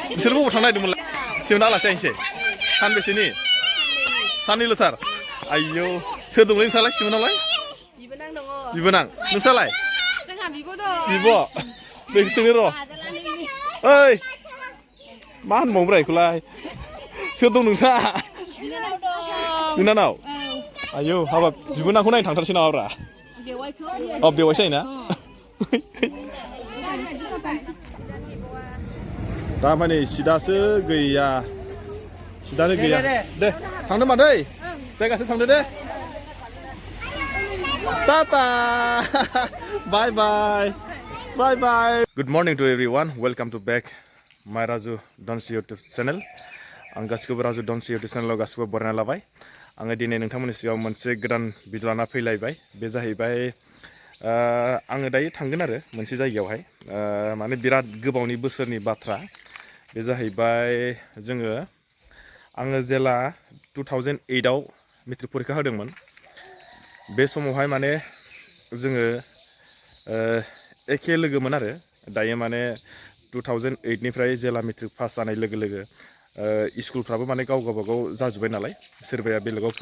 बिसोर बबाव थांनो नागिरदोंमोनलाय सिमना आलासि जाहैनोसै सानबेसेनि साननैल'थार आयौ सोर दंलै नोंसालाय सिमनावलाय बिबोनां दङ बिबोनां नोंसालाय जोंहा बिब' दं बिब' नै सोंनो र' ओइ मा होनबावोब्रा बेखौलाय सोर दं नोंसा बिनानाव दं बिनानाव आयौ हाबाब बिबोनांखौ नायनो थांथारसै नामाब्रा बेवाइखौ अ बेवाइसो जायोना दा माने सिदासो गैया सिदानो गैया दे थांदो मादै जायगासिम थांदो दे tata bye bye bye bye good morning to everyone welcome to back my Raju डनसि YouTube channel आं गासिखौबो राजु डनसि इउटुब चेनेलाव गासिखौबो बरायना लाबाय आङो दिनै नोंथांमोननि सिगाङाव मोनसे गोदान भिडिअ लाना फैलायबाय बे जाहैबाय आङो दायो थांगोन आरो मोनसे जायगायावहाय माने बिराद गोबावनि बोसोरनि बाथ्रा बे जाहैबाय आङो जेला 2008आव मेट्रिक परिखा होदोंमोन बे समावहाय माने जोङो एखे लोगोमोन आरो दायो माने 2008निफ्राय जेला मेट्रिक पास जानाय लोगो लोगो स्कुलफ्राबो माने गाव गावबागाव जाजोब्बाय नालाय सोरबाया बेलेगाव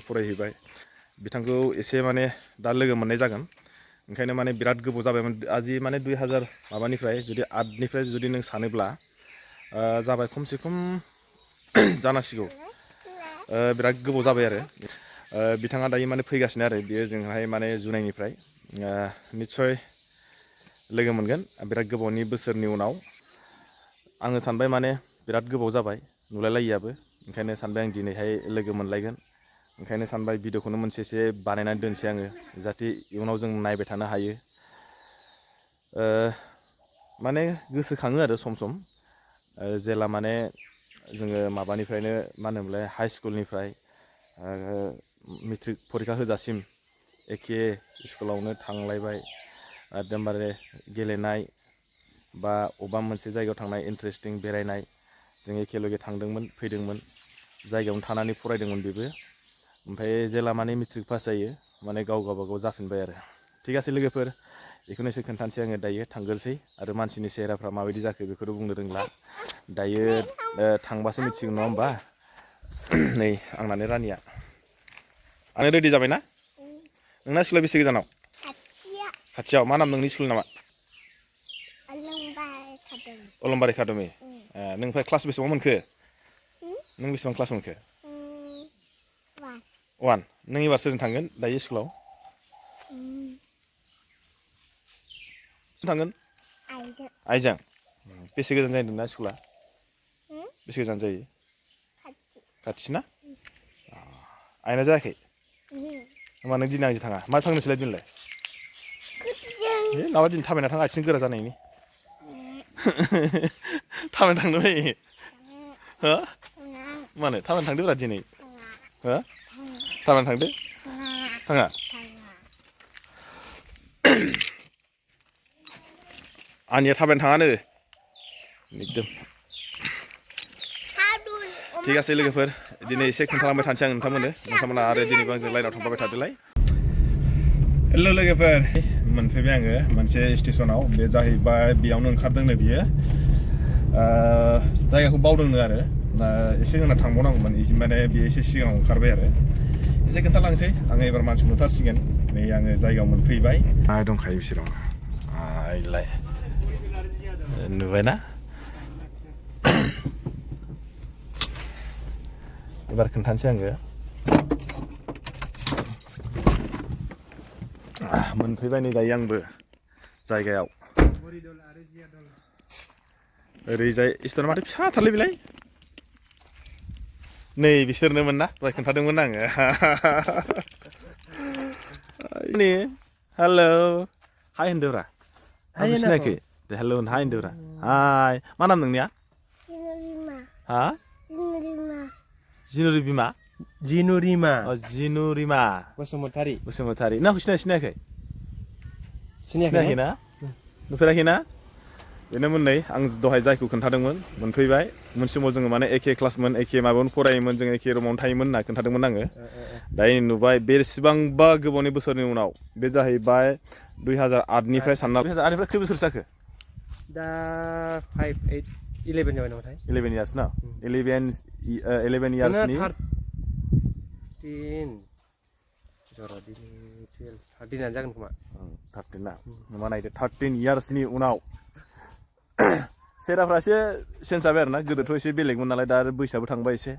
फरायहैबाय बिथांखौ एसे माने दा लोगो मोननाय जागोन ओंखायनो माने बिराद गोबाव जाबायमोन आजि माने 2000 माबानिफ्राय जुदि 8निफ्राय जुदि नों सानोब्ला जाबाय खमसे खम जानांसिगौ बिराद गोबाव जाबाय आरो बिथाङा दायो माने फैगासिनो आरो बियो जोंहाय माने जुलाइनिफ्राय निस्सय लोगो मोनगोन बिराद गोबावनि बोसोरनि उनाव आङो सानबाय माने बिराद गोबाव जाबाय नुलायलायियाबो ओंखायनो सानबाय आं दिनैहाय लोगो मोनलायगोन ओंखायनो सानबाय भिडिअखौनो मोनसेसे बानायनानै दोनसै आङो जाहाथे इयुनाव जों नायबाय थानो हायो माने गोसोखाङो आरो सम सम जेला माने जोङो माबानिफ्रायनो मा होनोमोनलाय हाइ स्कुलनिफ्राय मेट्रिक परिखा होजासिम एखे स्कुलावनो थांलायबाय एकदमबारे गेलेनाय बा अबेबा मोनसे जायगायाव थांनाय इन्टारेस्टिं बेरायनाय जों एखेलगे थांदोंमोन फैदोंमोन जायगायावनो थानानै फरायदोंमोन बेबो ओमफ्राय जेला माने मेट्रिक पास जायो माने गाव गावबागाव जाफिनबाय आरो थिग आसे लोगोफोर बेखौनो एसे खोन्थानोसै आङो दायो थांग्रोसै आरो मानसिनि चेहेराफ्रा माबायदि जाखो बेखौथ' बुंनो रोंला दायो थांबासो मिथिसिगोन नङा होमबा नै आंनानो रानिया आंनो रेडि जाबायना नोंना स्कुला बेसे गोजानाव खाथियाव मा नाम नोंनि स्कुलनि नामा अलंबार एकाडेमि नों ओमफ्राय क्लास बेसेबां मोनखो नों बेसेबां क्लास मोनखो 1 नों एबार सोरजों थांगोन दायो स्कुलाव थांगोन आइजों बेसे गोजान जायो नोंना स्कुला बेसे गोजान जायो खाथि ना आइना जायाखै होमबा नों दिनै आंजों थाङा मा थांनो नोंसोरलाय दिनैलाय माबा दिनै थाबायना थाङा आथिं गोरा जानायनि थाबायना थांनो बायो हो मानो थाबायना थांदोब्रा दिनै हो थाबायना थांदो थाङा आंनिया थाबायना थाङानो एकदम ठीक आसे लोगोफोर दिनै एसे खोन्थालांबाय थानोसै आं नोंथांमोना आरो दिनैबो आंजों लाइनाव थांफाबाय थादोलाय हेल' लोगोफोर मोनफैबाय आङो मोनसे स्टेसनाव बे जाहैबाय बेयावनो ओंखारदोंनो बियो जायगाखौ बावदोंनो आरो एसे जोंना थांबावनांगौमोन माने बेयो एसे सिगाङाव ओंखारबाय आरो एसे खोन्थालांसै आङो एबार मानसि नुथारसिगोन नै आङो जायगायाव मोनफैबाय दंखायो बिसोराव आइलाय नुबायना एबार खोन्थानोसै आङो मोनफैबाय नै दायो आंबो जायगायाव ओरैजाय स्टुडेन्ट माथो फिसाथारलै बेलाय नै बिसोरनोमोन ना दहाय खोन्थादोंमोन आङो नै हेलौ हाय होनदोब्रा आंखौ सिनायाखै दे हेलौ हाय होनदोब्रा हाय मा नाम नोंनिया हा जिनुरिमा जिनुरिमा बसुमतारी नों आंखौ सिनायाखै सिनायाखैना नुफेराखैना बेनोमोन नै आं दहाय जायखौ खोन्थादोंमोन मोनफैबाय मोनसे समाव जोङो माने एखे क्लासमोन एखे माबायावनो फरायोमोन जों एखे रुमावनो थायोमोन होनना खोन्थादोंमोन आङो दायो नुबाय बेसेबांबा गोबावनि बोसोरनि उनाव बे जाहैबाय 2008निफ्राय सानना 2008निफ्राय खै बोसोर जाखो दा 5-8 11 जाबाय नामाथाय 11 years ना 11 years नि 13 जरा दिनै 12 13 आनो जागोन खोमा 13 ना मा नायदो 13 years नि उनाव सेराफ्रा एसे चेन्ज जाबाय आरोना गोदोथ' एसे बेलेगमोन नालाय दा बैसोआबो थांबाय एसे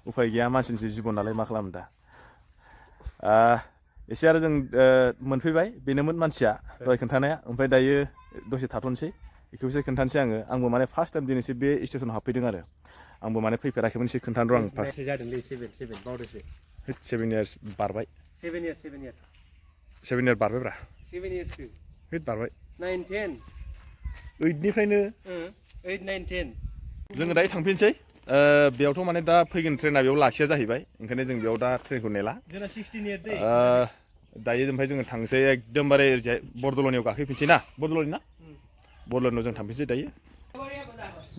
उफाय गैया मानसिनि जिबन नालाय मा खालामनो दा एसे आरो जों मोनफैबाय बेनोमोन मानसिया दहाय खोन्थानाया ओमफ्राय दायो दसे थाथ'नोसै बेखौ एसे खोन्थानोसै आंबो माने फार्स्ट टाइम दिनैसो बे स्टेसनाव हाबफैदों आरो आंबो माने फैफेराखैमोन एसे खोन्थानो र' आं फार्स्ट जादोंलै 7 बावदोसो 7 years बारबाय 7 years 7 years बारबायब्रा 7 years हैद बारबाय 9 10 8निफ्रायनो 8 9 10 जोङो दायो थांफिनसै बेयावथ' माने दा फैगोन ट्रेना बेयाव लाखिया जाहैबाय ओंखायनो जों बेयाव दा ट्रेनखौ नेला जोंना 16 years दै दायो ओमफ्राय जोङो थांसै एकदमबारे ओरैजाय बरदलनियाव गाखैफिनसै ना बरदलनि ना बरदलनियाव जों थांफिनसै दायो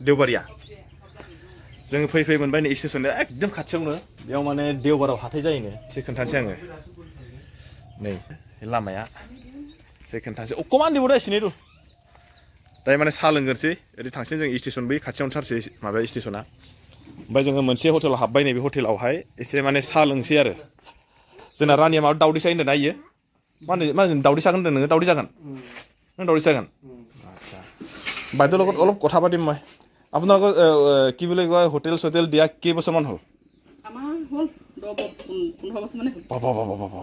देवबारिया जोङो फैयै मोनबाय नै स्टेसननि एकदम खाथियावनो बेयाव माने देवबाराव हाथाय जायोनो एसे खोन्थानोसै आङो नै लामाया एसे खोन्थानोसै अकमान देबो एसे नेरु दायो माने साहा लोंगोरसै ओरै थांसै जों स्टेसन बै खाथियावनो थारसै माबा स्टेसना ओमफ्राय जोङो मोनसे हटेलाव हाबबाय नैबे हटेलावहाय एसे माने साहा लोंसै आरो जोंना रानिया माबा दावदैसा होनदों ना इयो मा होनो दावदैसा होनदों नोङो दावदै जागोन नों दावदै जागोन আচ্ছা বাইদেউৰ লগত অলপ কথা পাতিম মই আপোনালোকৰ কি বুলি কয় হোটেল চটেল দিয়া কেইবছৰমান হ'ল আমাৰ হ'ল 15 বছৰ মানে হ'ল বাবা বাবা বাবা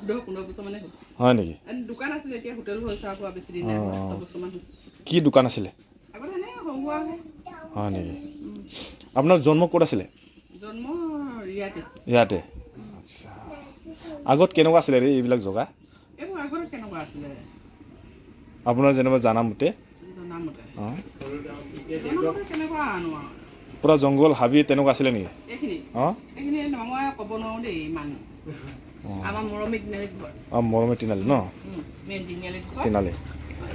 15 বছৰ মানে হ'ল হয় নেকি দোকান আছিল এতিয়া হোটেল হৈছে আকৌ বেছি দিন নাই 10 বছৰ মান হৈছে কি দোকান আছিলে আগত এনে হংগুৱা হয় নেকি আপোনাৰ জন্ম ক'ত আছিলে জন্ম ইয়াতে ইয়াতে আচ্ছা আগত কেনেকুৱা আছিলে ৰে এইবিলাক জগা এইবোৰ আগত কেনেকুৱা আছিলে আপোনাৰ যেনিবা জানামতে জানামতে কেনেকুৱা আনো পুৰা জংঘল হাবি তেনেকুৱা আছিলে নেকি এইখিনি মই ক'ব নোৱাৰো দেই ইমান আমাৰ মৰমী তিনালিত ঘৰ মৰমী তিনালি ন মেইন তিনালিত ঘৰ তিনালি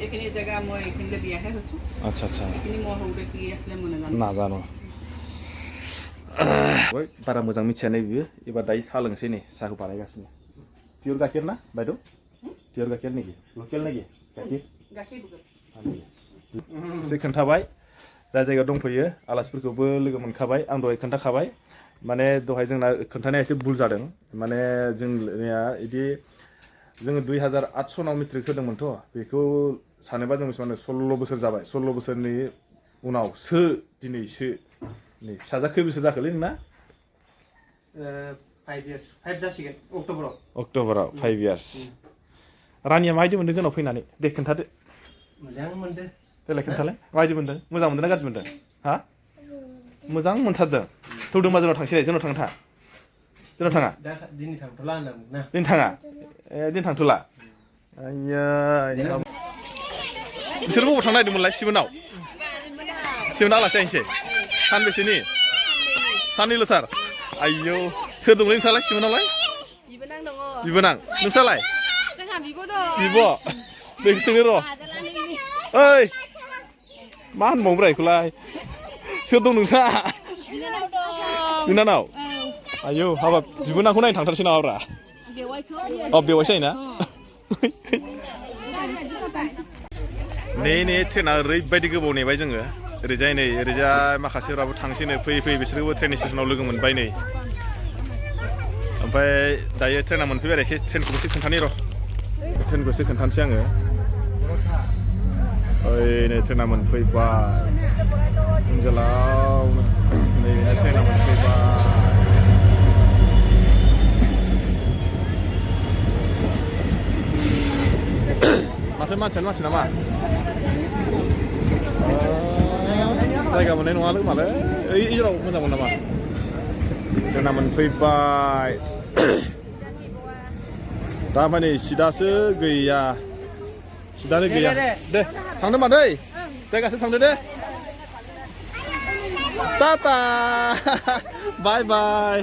এইখিনি জেগা মই এইখিনিলে বিয়াহে হৈছোঁ আচ্ছা আচ্ছা এইখিনি মই সৰুতে কি আছিলে মই নাজানো बारा मोजां मिथिया नै बियो एबार दायो साहा लोंसै नै साहाखौ बानायगासिनो पियर गाइखेर ना बायद' पियर गाइखेर नेকি लकेल नेকি गाइखेर एसे खोन्थाबाय जाय जायगायाव दंफैयो आलासिफोरखौबो लोगो मोनखाबाय आं दहाय खोन्थाखाबाय माने दहाय जोंना खोन्थानाया एसे भुल जादों माने जोंनिया बिदि जोङो 2800 नाव मेट्रिक होदोंमोनथ' बेखौ सानोबा जों बेसेबां 16 बोसोर जाबाय 16 बोसोरनि उनावसो दिनैसो नै फिसाजा खै बोसोर जाखोलै नोंना 5 years 5 जासिगोन अक्ट'बराव 5 years रानिया माबायदि मोनदों जोंनाव फैनानै दे खोन्थादो मोजां मोनदों देलाय खोन्थालाय माबायदि मोनदों मोजां मोनदों ना गाज्रि मोनदों हा मोजां मोनथारदों थौदोंबा जोंनाव थांसै जोंनाव थाङा दिनै थांथ'ला होनदोंमोन ना दिनै थाङा दिनै थांथ'ला आइया बिसोर बबाव थांनो नागिरदोंमोनलाय सिमोनाव आलासि जाहैनोसै सानबेसेनि साननैल'थार आयौ सोर दंलै नोंस्रालाय सिमोनावलाय बिबोनां दङ बिबोनां नोंस्रालाय जोंहा बिब' दं बिब' बेखौ सोंनो र' ओइ मा होनबावोब्रा बेखौलाय सोर दं नोंस्रा बिनानाव आयौ हाबाब बिबोनांखौ नायनो थांथारसै नामाब्रा बेवाइसो जायोना नै ट्रेना ओरैबायदि गोबाव नेबाय जोङो ओरैजाय नै ओरैजाय माखासेफ्राबो थांसैनो फैयै बिसोरबो ट्रेन स्टेसनाव लोगो मोनबाय नै ओमफ्राय दायो ट्रेना मोनफैबाय आरो ट्रेनखौबो एसे खोन्थानि र' ट्रेनखौ एसे खोन्थानोसै आङो ओइ नै ट्रेना मोनफैबाय गोलावनो नै ट्रेना मोनफैबाय माथो मानसियानो मानसि नामा जायगा मोननाय नङालै मालै ओइ जेराव मोजां मोन नामा ट्रेना मोनफैबाय दा माने सिदासो गैया दे थांदो मा दै जायगासिम थांदो दे टाटा बाय बाय